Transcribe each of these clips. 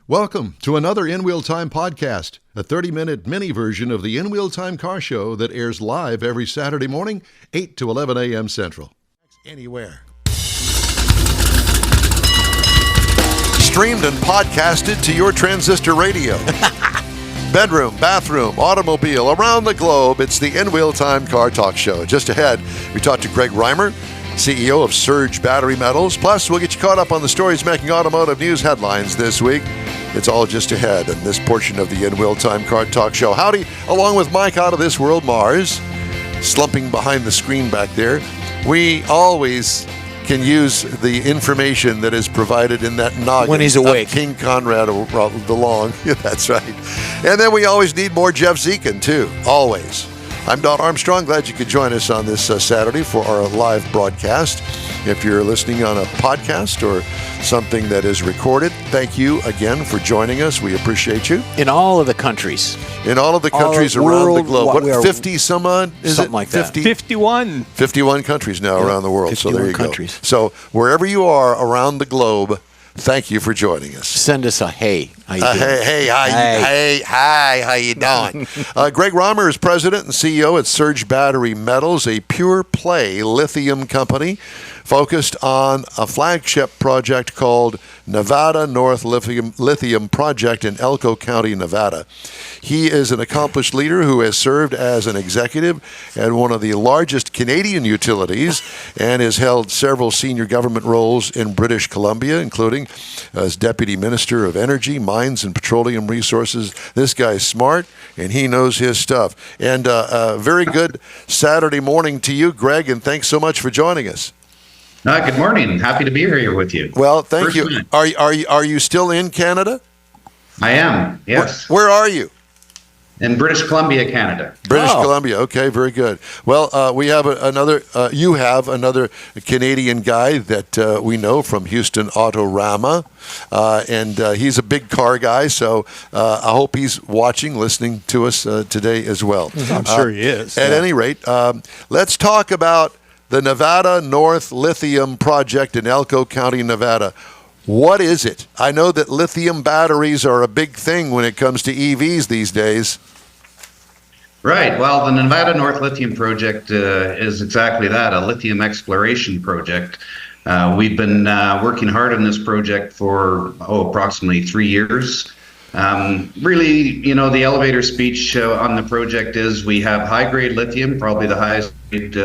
Welcome to another In Wheel Time podcast, a 30-minute mini version of the In Wheel Time car show that airs live every Saturday morning, 8 to 11 a.m. Central. Anywhere. Streamed and podcasted to your transistor radio. Bedroom, bathroom, automobile, around the globe, it's the In Wheel Time Car Talk Show. Just ahead, we talked to Greg Reimer, CEO of Surge Battery Metals. Plus, we'll get you caught up on the stories making automotive news headlines this week. It's all just ahead in this portion of the In Wheel Time Car Talk Show. Howdy, along with Mike out of this world, Mars, slumping behind the screen back there. We always can use the information that is provided in that noggin when he's awake. King Konrad DeLong. Yeah, that's right. And then we always need more Jeff Zekin, too. Always. I'm Don Armstrong. Glad you could join us on this Saturday for our live broadcast. If you're listening on a podcast or something that is recorded, thank you again for joining us. We appreciate you. In all of the countries. In all of the countries around the globe. What, 50 some odd? Is something it? Like that. 51. 51 countries now around the world. So there you countries. Go. So wherever you are around the globe, thank you for joining us. Send us a hey. How you doing? Hi, how you doing? Greg Reimer is president and CEO at Surge Battery Metals, a pure play lithium company focused on a flagship project called Nevada North Lithium Project in Elko County, Nevada. He is an accomplished leader who has served as an executive at one of the largest Canadian utilities and has held several senior government roles in British Columbia, including as Deputy Minister of Energy, Mines and Petroleum Resources. This guy's smart and he knows his stuff. And very good Saturday morning to you, Greg, and thanks so much for joining us. Good morning. Happy to be here with you. Well, thank you. Are you still in Canada? I am, yes. Where are you? In British Columbia, Canada. British Columbia. Okay, very good. Well, we have you have another Canadian guy that we know from Houston Autorama, and he's a big car guy, so I hope he's watching, listening to us today as well. I'm sure he is. At any rate, let's talk about the Nevada North Lithium Project in Elko County, Nevada. What is it? I know that lithium batteries are a big thing when it comes to EVs these days. Right. Well, the Nevada North Lithium Project is exactly that, a lithium exploration project. We've been working hard on this project for approximately 3 years. Really, the elevator speech on the project is we have high-grade lithium, probably the highest grade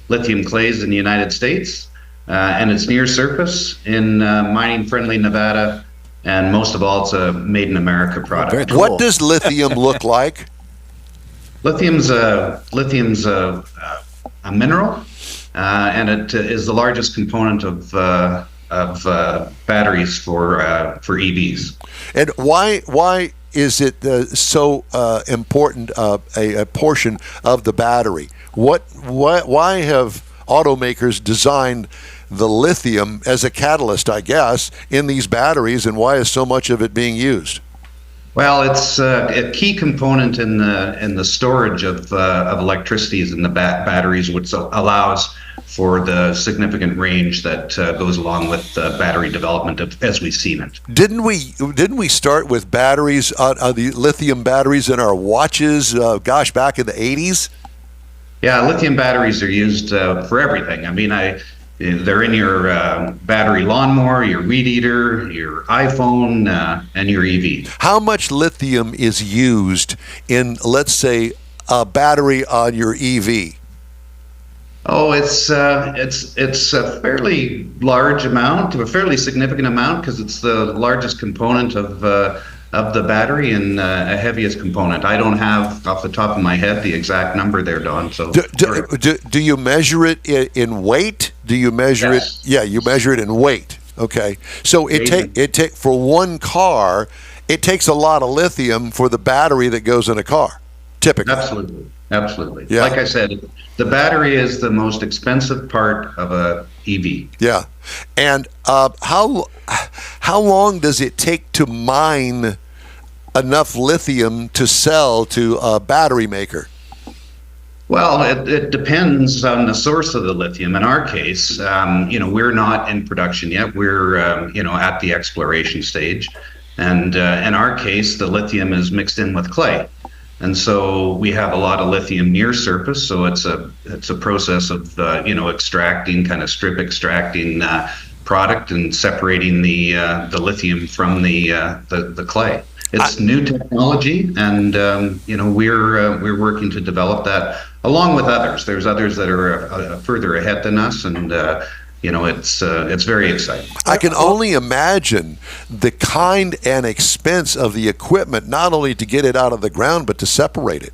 lithium clays in the United States, and it's near surface in mining-friendly Nevada, and most of all, it's a made-in-America product. Cool. What does lithium look like? Lithium's a mineral, and it is the largest component of batteries for EVs. And why is it so important a portion of the battery? Why have automakers designed the lithium as a catalyst, I guess, in these batteries, and why is so much of it being used? Well, it's a key component in the storage of electricity in the batteries, which allows for the significant range that goes along with battery development as we've seen it. Didn't we start with batteries, the lithium batteries in our watches? Back in the 80s. Yeah, lithium batteries are used for everything. I mean, they're in your battery lawnmower, your weed eater, your iPhone, and your EV. How much lithium is used in, let's say, a battery on your EV? Oh, it's a fairly large amount, a fairly significant amount, because it's the largest component of the battery and a heaviest component. I don't have off the top of my head the exact number there, Don. So do you measure it in weight? Do you measure it? Yeah, you measure it in weight. Okay, so it take for one car, it takes a lot of lithium for the battery that goes in a car, typically. Absolutely. Yeah. Like I said, the battery is the most expensive part of a EV. Yeah, and how long does it take to mine enough lithium to sell to a battery maker? Well, it depends on the source of the lithium. In our case, we're not in production yet. We're, at the exploration stage. And in our case, the lithium is mixed in with clay. And so we have a lot of lithium near surface. So it's a process of extracting, kind of strip extracting product and separating the lithium from the clay. It's new technology, and we're working to develop that along with others. There's others that are further ahead than us, and it's very exciting. I can only imagine the kind and expense of the equipment, not only to get it out of the ground, but to separate it.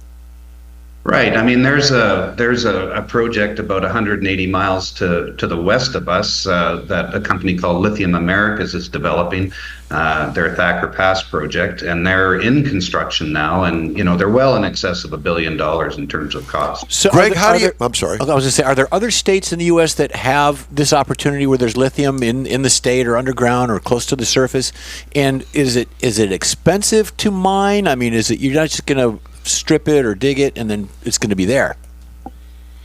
Right. I mean, there's a project about 180 miles to the west of us that a company called Lithium Americas is developing. Their Thacker Pass project, and they're in construction now, and they're well in excess of $1 billion in terms of cost. So Greg, I'm sorry. I was going to say, are there other states in the U.S. that have this opportunity where there's lithium in the state or underground or close to the surface? And is it expensive to mine? I mean, you're not just going to strip it or dig it and then it's going to be there?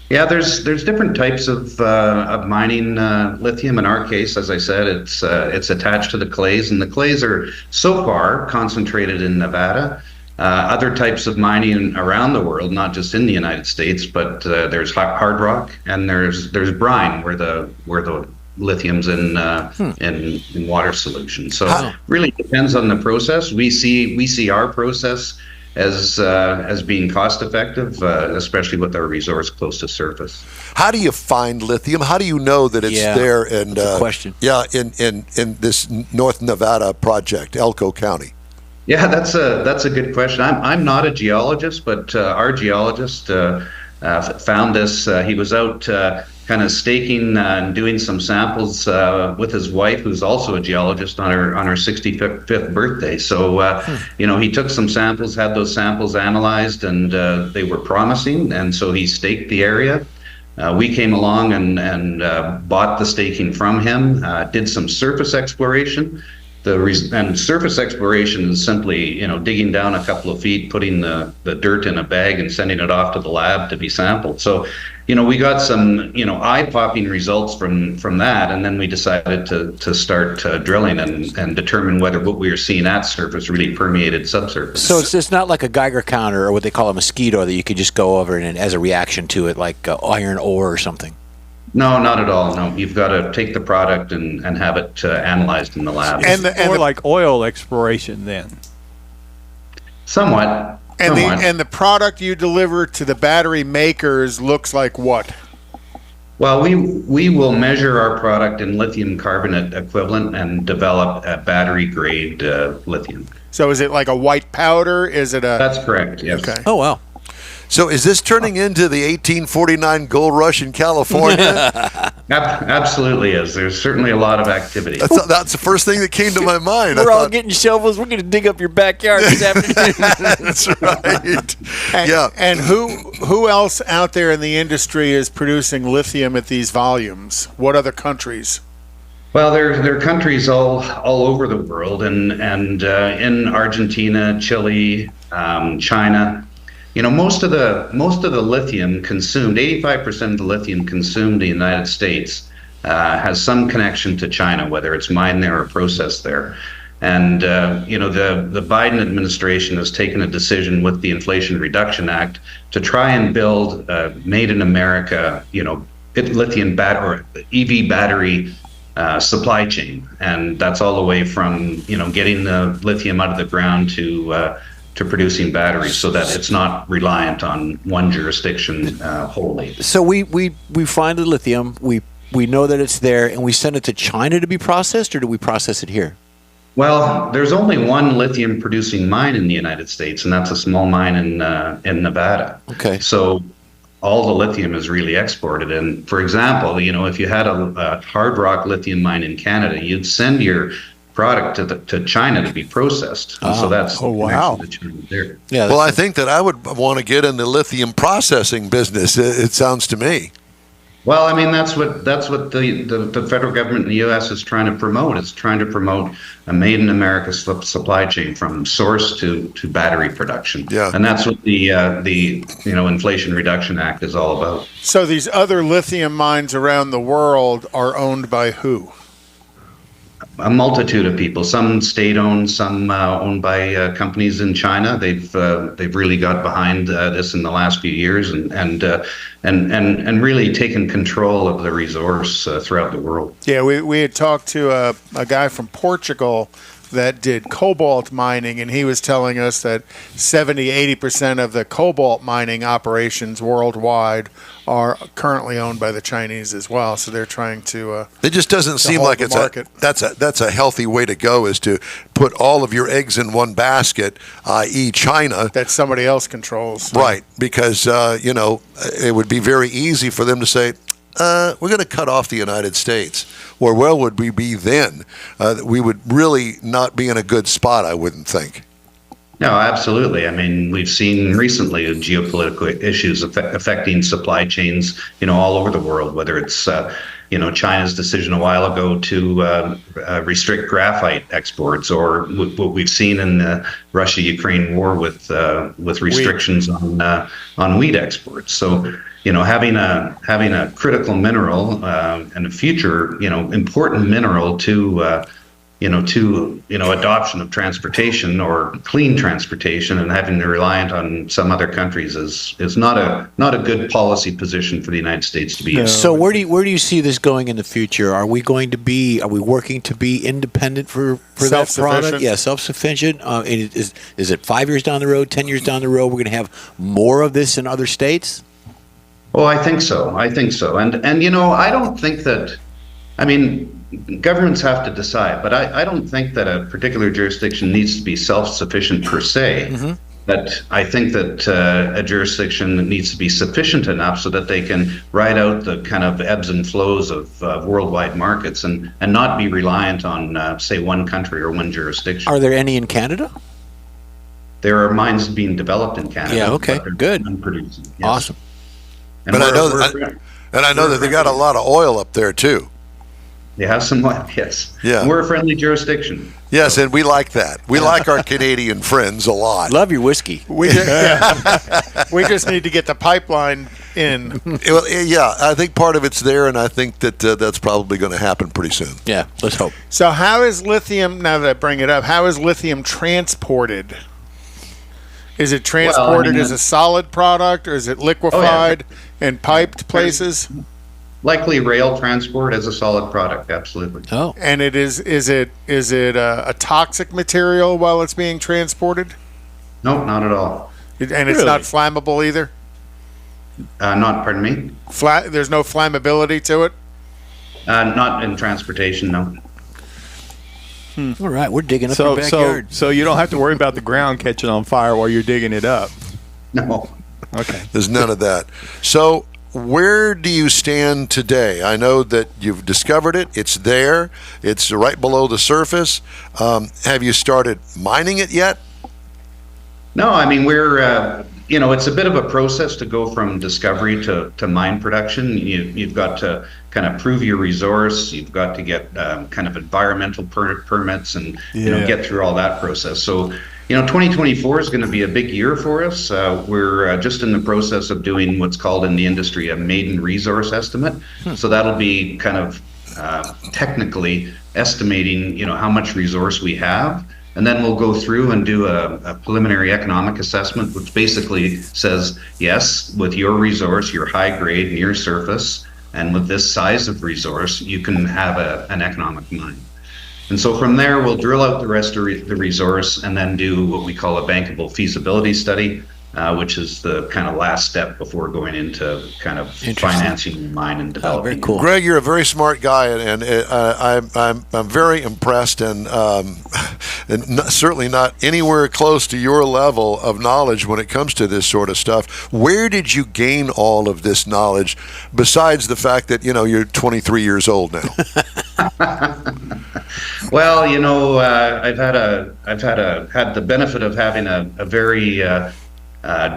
Yeah, there's different types of mining lithium. In our case, as I said, it's attached to the clays, and the clays are so far concentrated in Nevada. Other types of mining around the world, not just in the United States, but there's hard rock and there's brine where the lithium's in water solution. So it really depends on the process. We see our process as being cost effective, especially with our resource close to surface. How do you find lithium? How do you know that it's there? And that's a question. Yeah, in this North Nevada project, Elko County. Yeah, that's a good question. I'm not a geologist, but our geologist found this. He was out kind of staking and doing some samples with his wife, who's also a geologist, on her 65th birthday. So he took some samples, had those samples analyzed, and they were promising, and so he staked the area. We came along and bought the staking from him, did some surface exploration. And surface exploration is simply, digging down a couple of feet, putting the dirt in a bag and sending it off to the lab to be sampled. So, we got some, eye-popping results from that, and then we decided to start drilling and determine whether what we were seeing at surface really permeated subsurface. So it's not like a Geiger counter or what they call a mosquito that you could just go over and as a reaction to it, like iron ore or something. No, not at all. No, you've got to take the product and have it analyzed in the lab. And more like oil exploration then. Somewhat. And the product you deliver to the battery makers looks like what? Well, we will measure our product in lithium carbonate equivalent and develop a battery grade lithium. So is it like a white powder? Is it a? That's correct. Yes. Okay. Oh, wow. So is this turning into the 1849 gold rush in California? Absolutely is. There's certainly a lot of activity. That's the first thing that came to my mind. We're all getting shovels. We're going to dig up your backyard this afternoon. That's right. And, and who else out there in the industry is producing lithium at these volumes? What other countries? Well, there are countries all over the world, and in Argentina, Chile, China. Most of the lithium consumed, 85% of the lithium consumed in the United States has some connection to China, whether it's mined there or processed there. And the Biden administration has taken a decision with the Inflation Reduction Act to try and build a made in America, lithium or EV battery supply chain, and that's all the way from getting the lithium out of the ground to producing batteries, so that it's not reliant on one jurisdiction wholly. So we find the lithium, we know that it's there, and we send it to China to be processed, or do we process it here? Well, there's only one lithium producing mine in the United States, and that's a small mine in Nevada. Okay. So all the lithium is really exported. And for example, if you had a hard rock lithium mine in Canada, you'd send your product to China to be processed. And so that's wow. There. Yeah. Well, I think that I would want to get in the lithium processing business. It sounds to me. Well, I mean, that's what the federal government in the U.S. is trying to promote. It's trying to promote a made in America supply chain from source to battery production. Yeah. And that's what the Inflation Reduction Act is all about. So these other lithium mines around the world are owned by who? a multitude of people, some state-owned, some owned by companies in China. They've really got behind this in the last few years and really taken control of the resource throughout the world. Yeah, we had talked to a guy from Portugal that did cobalt mining, and he was telling us that 70-80% of the cobalt mining operations worldwide are currently owned by the Chinese as well. So they're trying to. It just doesn't seem like that's a healthy way to go, is to put all of your eggs in one basket, i.e., China, that somebody else controls. Right, because it would be very easy for them to say, we're going to cut off the United States. Or where would we be then? We would really not be in a good spot, I wouldn't think. No, absolutely. I mean, we've seen recently geopolitical issues affecting supply chains, all over the world, whether it's, China's decision a while ago to restrict graphite exports, or what we've seen in the Russia-Ukraine war with restrictions on wheat exports. So, having a critical mineral and a future, important mineral to adoption of transportation or clean transportation, and having to reliant on some other countries is not a good policy position for the United States to be in. So where do you see this going in the future? Are we working to be independent for that product? Yeah, self-sufficient. Is it 5 years down the road, 10 years down the road, we're going to have more of this in other states? Oh, I think so. And I don't think that. I mean, governments have to decide, but I don't think that a particular jurisdiction needs to be self-sufficient per se. Mm-hmm. But I think that a jurisdiction needs to be sufficient enough so that they can ride out the kind of ebbs and flows of worldwide markets and not be reliant on, say, one country or one jurisdiction. Are there any in Canada? There are mines being developed in Canada. Yeah, okay, good. Unproducing. Yes. Awesome. And I know that they got a lot of oil up there, too. They have some oil, yes. Yeah. And we're a friendly jurisdiction. Yes, and we like that. We like our Canadian friends a lot. Love your whiskey. We just need to get the pipeline in. Well, yeah, I think part of it's there, and I think that that's probably going to happen pretty soon. Yeah, let's hope. So how is lithium, now that I bring it up, how is lithium transported? Is it transported as a solid product, or is it liquefied and piped places? Likely rail transport as a solid product, absolutely. Oh, and is it a toxic material while it's being transported? No, not at all. And it's not flammable either? Pardon me? There's no flammability to it? Not in transportation, no. All right, we're digging up your backyard. So you don't have to worry about the ground catching on fire while you're digging it up. No. Okay. There's none of that. So where do you stand today? I know that you've discovered it. It's there. It's right below the surface. Have you started mining it yet? No, I mean, we're, it's a bit of a process to go from discovery to mine production. You've got to kind of prove your resource. You've got to get kind of environmental permits and get through all that process. So, 2024 is going to be a big year for us. We're just in the process of doing what's called in the industry a maiden resource estimate. So that'll be kind of technically estimating, how much resource we have. And then we'll go through and do a preliminary economic assessment, which basically says, yes, with your resource, your high grade near surface, and with this size of resource, you can have an economic mine. And so from there, we'll drill out the rest of the resource and then do what we call a bankable feasibility study, which is the kind of last step before going into kind of financing the mine and developing. Very cool. Greg, you're a very smart guy, and I'm very impressed, and certainly not anywhere close to your level of knowledge when it comes to this sort of stuff. Where did you gain all of this knowledge, besides the fact that you're 23 years old now? Well, I've had the benefit of having a very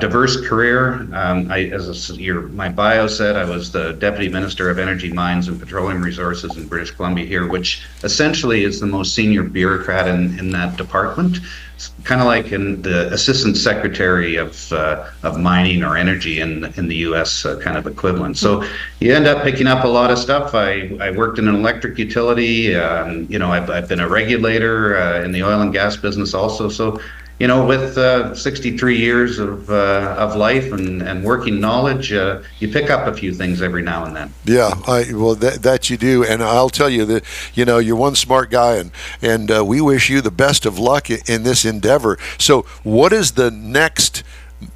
diverse career. My bio said, I was the Deputy Minister of Energy, Mines and Petroleum Resources in British Columbia here, which essentially is the most senior bureaucrat in that department. It's kind of like in the Assistant Secretary of Mining or Energy in the U.S. Kind of equivalent. So you end up picking up a lot of stuff. I worked in an electric utility. I've been a regulator in the oil and gas business also. So with 63 years of life and working knowledge, you pick up a few things every now and then. Yeah, that you do, and I'll tell you that you're one smart guy, and we wish you the best of luck in this endeavor. So, what is the next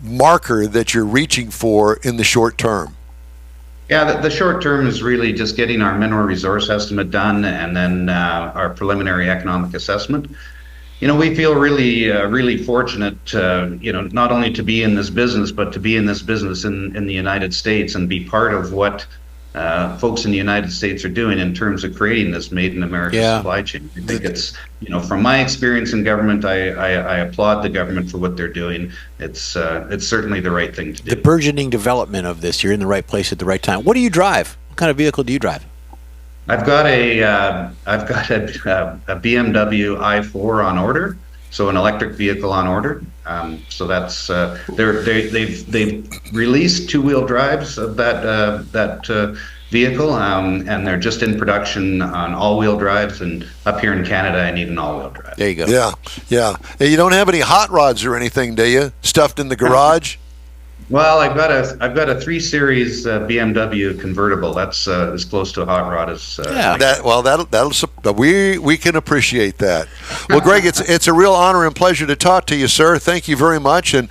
marker that you're reaching for in the short term? Yeah, the short term is really just getting our mineral resource estimate done, and then our preliminary economic assessment. We feel really fortunate, not only to be in this business, but to be in this business in the United States and be part of what folks in the United States are doing in terms of creating this made in America supply chain. I think it's, from my experience in government, I applaud the government for what they're doing. It's certainly the right thing to do. The burgeoning development of this, you're in the right place at the right time. What do you drive? What kind of vehicle do you drive? I've got a BMW i4 on order, so an electric vehicle on order. So that's they've released two-wheel drives of that vehicle, and they're just in production on all-wheel drives. And up here in Canada, I need an all-wheel drive. There you go. Yeah. Hey, you don't have any hot rods or anything, do you? Stuffed in the garage? Well, I've got a 3 Series BMW convertible. That's as close to a hot rod as. We can appreciate that. Well, Greg, it's a real honor and pleasure to talk to you, sir. Thank you very much, and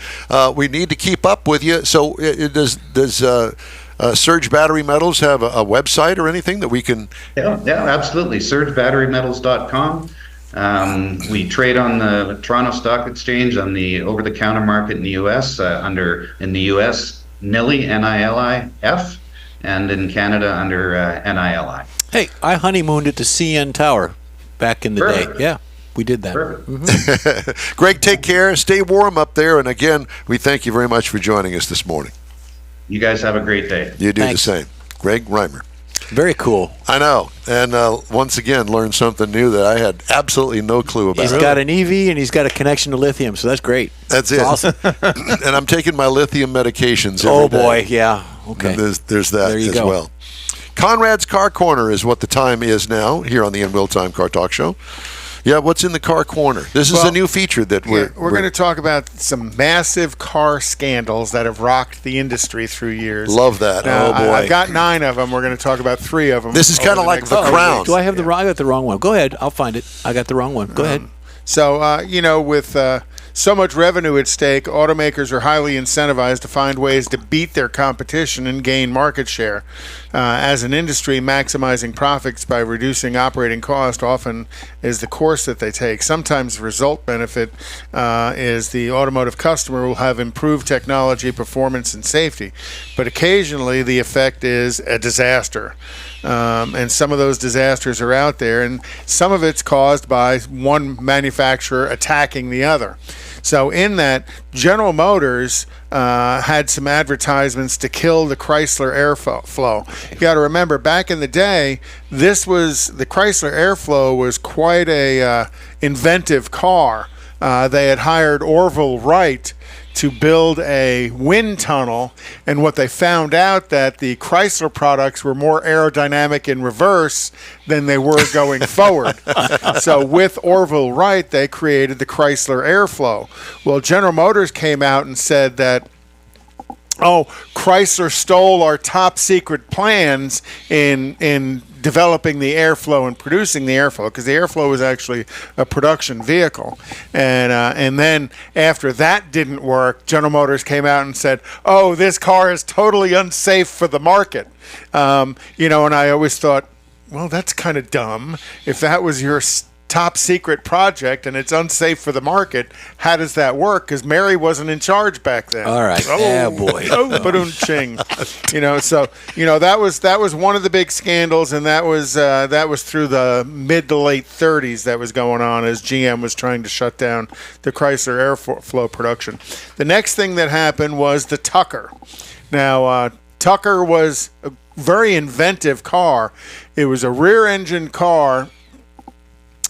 we need to keep up with you. So, does Surge Battery Metals have a website or anything that we can? Yeah, absolutely. SurgeBatteryMetals.com. We trade on the Toronto Stock Exchange on the over-the-counter market in the U.S. In the U.S. NILI, NILIF, and in Canada under NILI. Hey, I honeymooned at the CN Tower back in the day. Yeah, we did that. Mm-hmm. Greg, take care. Stay warm up there. And again, we thank you very much for joining us this morning. You guys have a great day. You do Thanks. The same. Greg Reimer. Very cool. I know. And once again, learned something new that I had absolutely no clue about. He's got an EV and he's got a connection to lithium, so that's great. That's awesome. And I'm taking my lithium medications every day. Boy, yeah. Okay. And there's that as go. well. Konrad's Car Corner is what the time is now here on the In Real Time Car Talk Show. Yeah, what's in the car corner? This is a new feature that we're going to talk about some massive car scandals that have rocked the industry through years. Love that. Oh boy, I've got 9 of them. We're going to talk about 3 of them. This is kind of like The Crown. Do I have the wrong? I got the wrong one. Go ahead. I'll find it. I got the wrong one. Go ahead. So with so much revenue at stake, automakers are highly incentivized to find ways to beat their competition and gain market share. As an industry, maximizing profits by reducing operating cost often is the course that they take. Sometimes the result benefit is the automotive customer will have improved technology, performance, and safety. But occasionally the effect is a disaster. And some of those disasters are out there, and some of it's caused by one manufacturer attacking the other. So in that, General Motors had some advertisements to kill the Chrysler Airflow. You got to remember, back in the day, the Chrysler Airflow was quite a inventive car. They had hired Orville Wright to build a wind tunnel, and what they found out that the Chrysler products were more aerodynamic in reverse than they were going forward. So with Orville Wright, they created the Chrysler Airflow. Well, General Motors came out and said that, Chrysler stole our top secret plans in developing the Airflow and producing the Airflow, because the Airflow was actually a production vehicle. And then after that didn't work, General Motors came out and said, this car is totally unsafe for the market. And I always thought, well, that's kind of dumb. If that was your top secret project and it's unsafe for the market. How does that work? Because Mary wasn't in charge back then. All right. Yeah, boy. Oh, ba-dum-ching. That was one of the big scandals, and that was through the mid to late 30s that was going on as GM was trying to shut down the Chrysler Airflow production. The next thing that happened was the Tucker. Now, Tucker was a very inventive car. It was a rear-engine car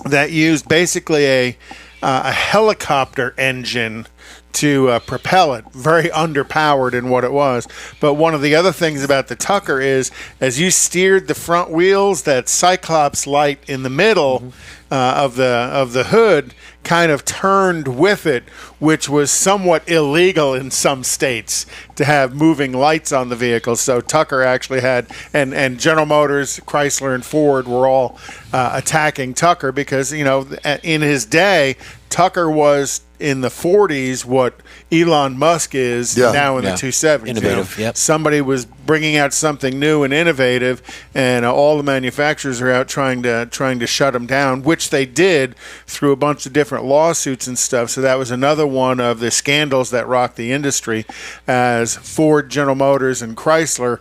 that used basically a helicopter engine to propel it, very underpowered in what it was. But one of the other things about the Tucker is, as you steered the front wheels, that Cyclops light in the middle of the hood kind of turned with it, which was somewhat illegal in some states to have moving lights on the vehicle. So Tucker actually had, and General Motors, Chrysler, and Ford were all attacking Tucker because, in his day, Tucker was in the 40s what Elon Musk is now in the 270s. Innovative, yep. Somebody was bringing out something new and innovative, and all the manufacturers are out trying to shut them down, which they did through a bunch of different lawsuits and stuff. So that was another one of the scandals that rocked the industry, as Ford, General Motors, and Chrysler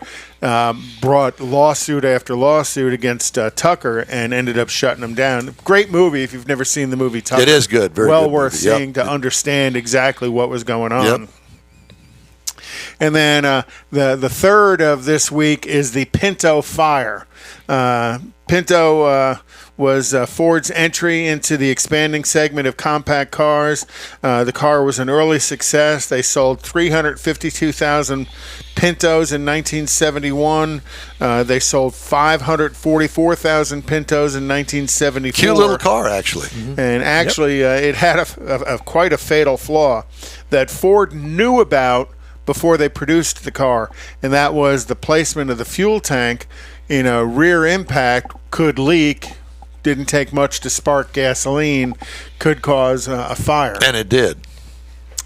brought lawsuit after lawsuit against Tucker and ended up shutting them down. Great movie if you've never seen the movie Tucker. It is good. Very well good worth movie. seeing to understand exactly what was going on. Yep. And then the third of this week is the Pinto fire. Pinto was Ford's entry into the expanding segment of compact cars. The car was an early success. They sold 352,000 Pintos in 1971. They sold 544,000 Pintos in 1974. Cute little car, actually. And actually, it had a quite a fatal flaw that Ford knew about before they produced the car, and that was the placement of the fuel tank in a rear impact could leak. Didn't take much to spark gasoline, could cause a fire. And it did.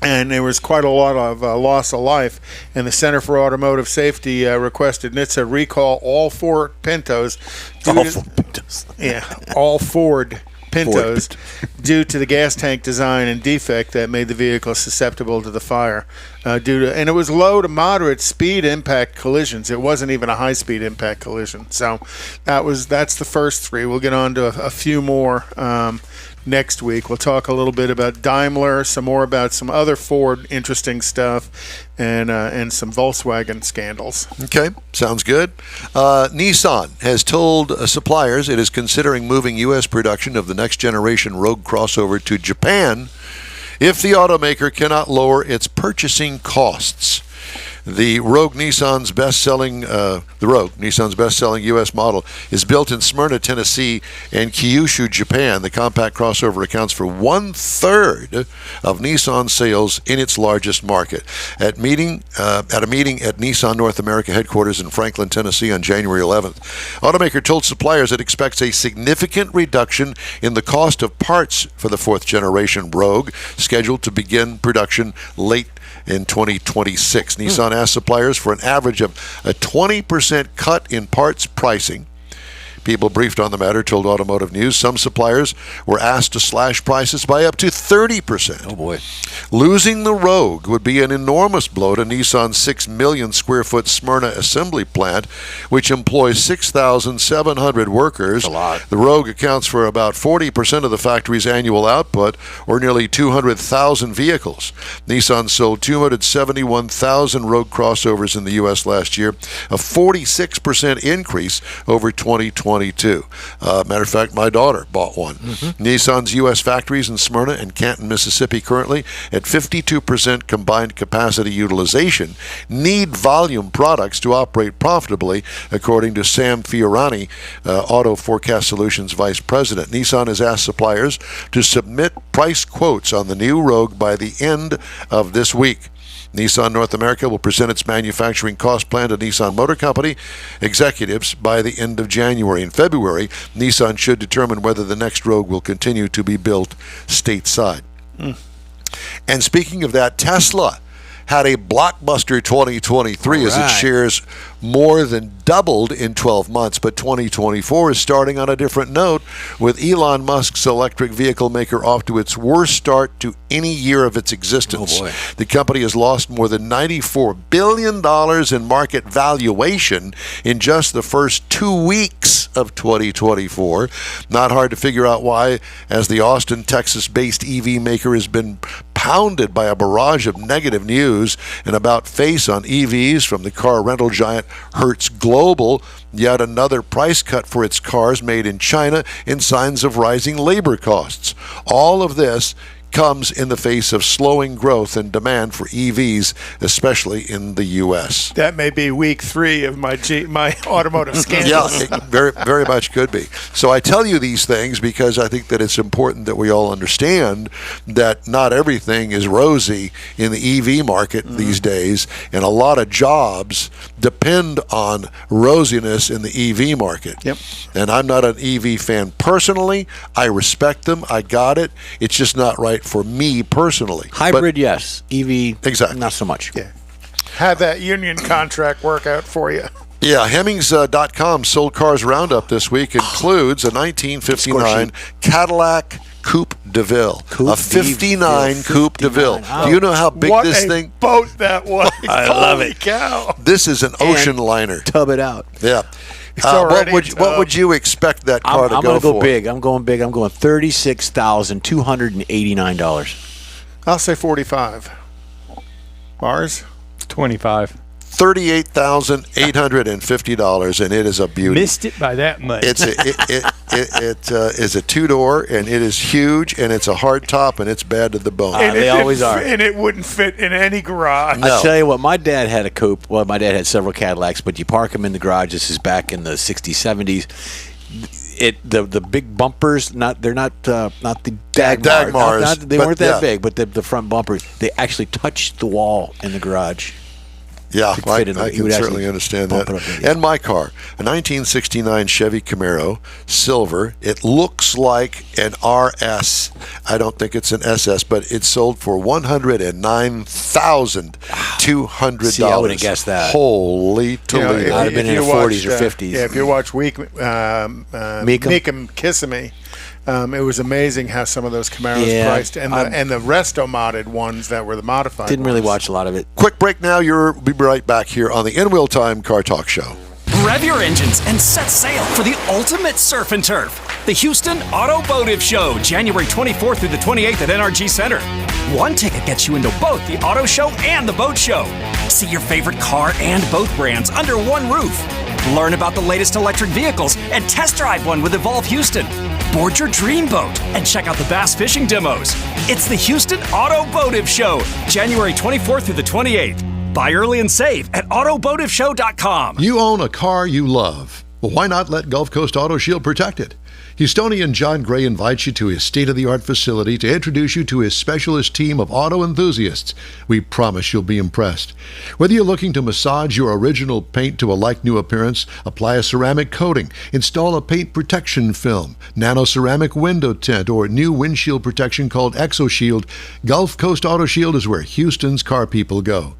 And there was quite a lot of loss of life. And the Center for Automotive Safety requested NHTSA recall all Ford Pintos. All Ford Pintos due to the gas tank design and defect that made the vehicle susceptible to the fire. And it was low to moderate speed impact collisions. It wasn't even a high speed impact collision. So that's the first three. We'll get on to a few more next week. We'll talk a little bit about Daimler, some more about some other Ford interesting stuff, and some Volkswagen scandals. Okay, sounds good. Nissan has told suppliers it is considering moving U.S. production of the next generation Rogue crossover to Japan if the automaker cannot lower its purchasing costs. The Rogue, Nissan's best-selling U.S. model, is built in Smyrna, Tennessee, and Kyushu, Japan. The compact crossover accounts for 1/3 of Nissan sales in its largest market. At a meeting at Nissan North America headquarters in Franklin, Tennessee, on January 11th, automaker told suppliers it expects a significant reduction in the cost of parts for the fourth-generation Rogue, scheduled to begin production late in 2026. Nissan asked suppliers for an average of a 20% cut in parts pricing. People briefed on the matter told Automotive News some suppliers were asked to slash prices by up to 30%. Oh, boy. Losing the Rogue would be an enormous blow to Nissan's 6 million square foot Smyrna assembly plant, which employs 6,700 workers. That's a lot. The Rogue accounts for about 40% of the factory's annual output, or nearly 200,000 vehicles. Nissan sold 271,000 Rogue crossovers in the U.S. last year, a 46% increase over 2022. Matter of fact, my daughter bought one. Nissan's U.S. factories in Smyrna and Canton, Mississippi, currently at 52% combined capacity utilization, need volume products to operate profitably, according to Sam Fiorani, Auto Forecast Solutions Vice President. Nissan has asked suppliers to submit price quotes on the new Rogue by the end of this week. Nissan North America will present its manufacturing cost plan to Nissan Motor Company executives by the end of January. In February, Nissan should determine whether the next Rogue will continue to be built stateside. And speaking of that, Tesla had a blockbuster 2023 as its right. shares more than doubled in 12 months. But 2024 is starting on a different note, with Elon Musk's electric vehicle maker off to its worst start to any year of its existence. Oh, boy. The company has lost more than $94 billion in market valuation in just the first 2 weeks of 2024. Not hard to figure out why, as the Austin, Texas-based EV maker has been pounded by a barrage of negative news and about face on EVs from the car rental giant Hertz Global, yet another price cut for its cars made in China, and signs of rising labor costs. All of this comes in the face of slowing growth and demand for EVs, especially in the U.S. That may be week 3 of my automotive scandal. Yeah, it very, very much could be. So I tell you these things because I think that it's important that we all understand that not everything is rosy in the EV market these days, and a lot of jobs depend on rosiness in the EV market. Yep. And I'm not an EV fan personally. I respect them. I got it. It's just not right for me personally. Hybrid, yes. EV, Exactly. not so much. Yeah. Had that union contract work out for you. Yeah, Hemmings.com sold cars roundup this week includes a 1959 Cadillac Coupe de Ville. A 59 Coupe de Ville. Wow. Do you know how big what this a thing? boat that was. I love Holy it. cow. This is an ocean liner. Tub it out. Yeah. already What would you expect that car to I'm go going to for? go big. I'm going big. I'm going $36,289. I'll say 45. Mars? 25. $38,850, and it is a beauty. Missed it by that much. It is a 2-door, and it is huge, and it's a hard top, and it's bad to the bone. They always are. And it wouldn't fit in any garage. No. I tell you what, my dad had a coupe. Well, my dad had several Cadillacs, but you park them in the garage. This is back in the 60s, 70s. The big bumpers, they're not the Dagmars, they weren't that yeah. big, but the front bumpers, they actually touched the wall in the garage. Yeah, could I fit in there. can He would certainly actually understand bump that. it up there, yeah. And my car, a 1969 Chevy Camaro, silver. It looks like an RS. I don't think it's an SS, but it sold for $109,200. See, I wouldn't guess that. Holy Toledo. if I'd have been in you the 40s or watched, 50s. Yeah, if you watch Meekum Kissin' Me, it was amazing how some of those Camaros priced, and the resto modded ones that were the modified Didn't really ones. watch a lot of it. Quick break now. We'll be right back here on the In Wheel Time Car Talk Show. Rev your engines and set sail for the ultimate surf and turf. The Houston Automotive Show, January 24th through the 28th at NRG Center. One ticket gets you into both the auto show and the boat show. See your favorite car and boat brands under one roof. Learn about the latest electric vehicles and test drive one with Evolve Houston. Board your dream boat and check out the bass fishing demos. It's the Houston Automotive Show, January 24th through the 28th. Buy early and save at automotiveshow.com. You own a car you love. Well, why not let Gulf Coast Auto Shield protect it? Houstonian John Gray invites you to his state-of-the-art facility to introduce you to his specialist team of auto enthusiasts. We promise you'll be impressed. Whether you're looking to massage your original paint to a like-new appearance, apply a ceramic coating, install a paint protection film, nano-ceramic window tint, or new windshield protection called ExoShield, Gulf Coast Auto Shield is where Houston's car people go.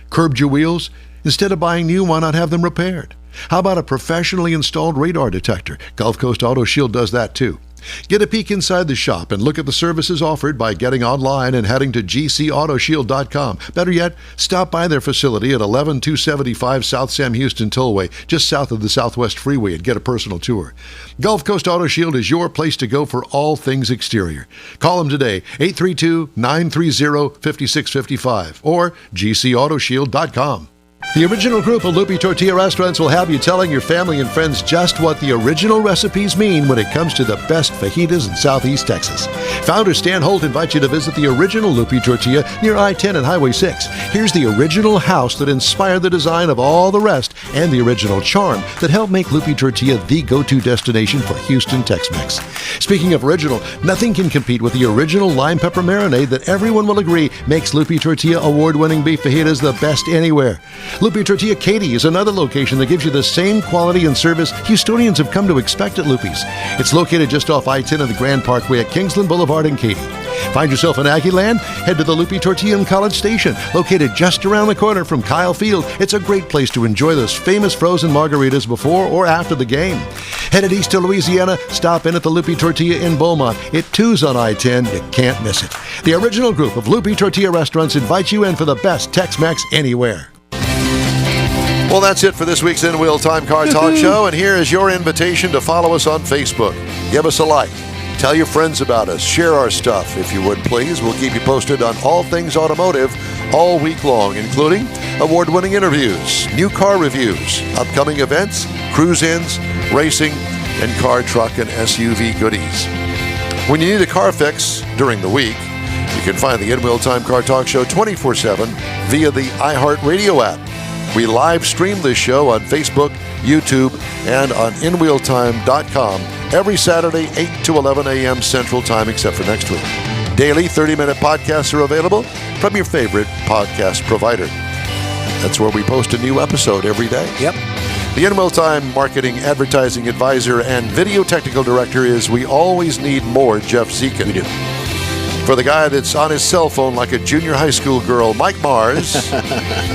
Curbed your wheels? Instead of buying new, why not have them repaired? How about a professionally installed radar detector? Gulf Coast Auto Shield does that too. Get a peek inside the shop and look at the services offered by getting online and heading to gcautoshield.com. Better yet, stop by their facility at 11275 South Sam Houston Tollway, just south of the Southwest Freeway, and get a personal tour. Gulf Coast Auto Shield is your place to go for all things exterior. Call them today, 832-930-5655 or gcautoshield.com. The original group of Lupi Tortilla restaurants will have you telling your family and friends just what the original recipes mean when it comes to the best fajitas in Southeast Texas. Founder Stan Holt invites you to visit the original Lupi Tortilla near I-10 and Highway 6. Here's the original house that inspired the design of all the rest and the original charm that helped make Lupi Tortilla the go-to destination for Houston Tex-Mex. Speaking of original, nothing can compete with the original lime pepper marinade that everyone will agree makes Lupi Tortilla award-winning beef fajitas the best anywhere. Loopy Tortilla Katy is another location that gives you the same quality and service Houstonians have come to expect at Loopy's. It's located just off I-10 of the Grand Parkway at Kingsland Boulevard in Katy. Find yourself in Aggieland? Head to the Loopy Tortilla in College Station, located just around the corner from Kyle Field. It's a great place to enjoy those famous frozen margaritas before or after the game. Headed east to Louisiana? Stop in at the Loopy Tortilla in Beaumont. It too's on I-10. You can't miss it. The original group of Loopy Tortilla restaurants invites you in for the best Tex-Mex anywhere. Well, that's it for this week's In Wheel Time Car Talk Show, and here is your invitation to follow us on Facebook. Give us a like. Tell your friends about us. Share our stuff, if you would, please. We'll keep you posted on all things automotive all week long, including award-winning interviews, new car reviews, upcoming events, cruise-ins, racing, and car, truck, and SUV goodies. When you need a car fix during the week, you can find the In Wheel Time Car Talk Show 24/7 via the iHeartRadio app. We live stream this show on Facebook, YouTube, and on inwheeltime.com every Saturday, 8 to 11 a.m. Central Time, except for next week. Daily 30-minute podcasts are available from your favorite podcast provider. That's where we post a new episode every day. Yep. The In Wheel Time Marketing Advertising Advisor and Video Technical Director is We Always Need More Jeff Zekin. We do. For the guy that's on his cell phone like a junior high school girl, Mike Mars,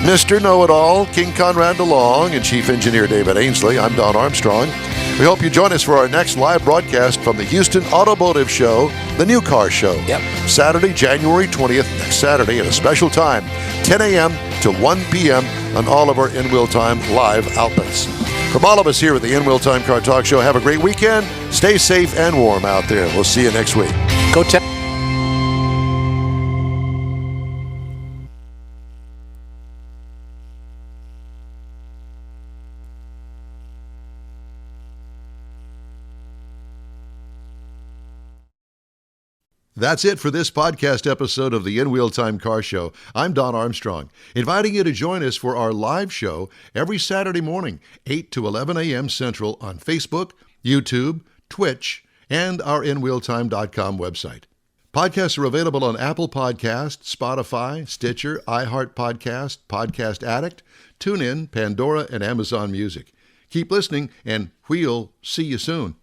Mr. Know-It-All, King Konrad DeLong, and Chief Engineer David Ainsley, I'm Don Armstrong. We hope you join us for our next live broadcast from the Houston Automotive Show, the New Car Show. Yep. Saturday, January 20th, next Saturday at a special time, 10 a.m. to 1 p.m. on all of our In Wheel Time live outlets. From all of us here at the In Wheel Time Car Talk Show, have a great weekend. Stay safe and warm out there. We'll see you next week. Go Tex. That's it for this podcast episode of the In Wheel Time Car Show. I'm Don Armstrong, inviting you to join us for our live show every Saturday morning, 8 to 11 a.m. Central on Facebook, YouTube, Twitch, and our InWheelTime.com website. Podcasts are available on Apple Podcasts, Spotify, Stitcher, iHeart Podcast, Podcast Addict, TuneIn, Pandora, and Amazon Music. Keep listening, and we'll see you soon.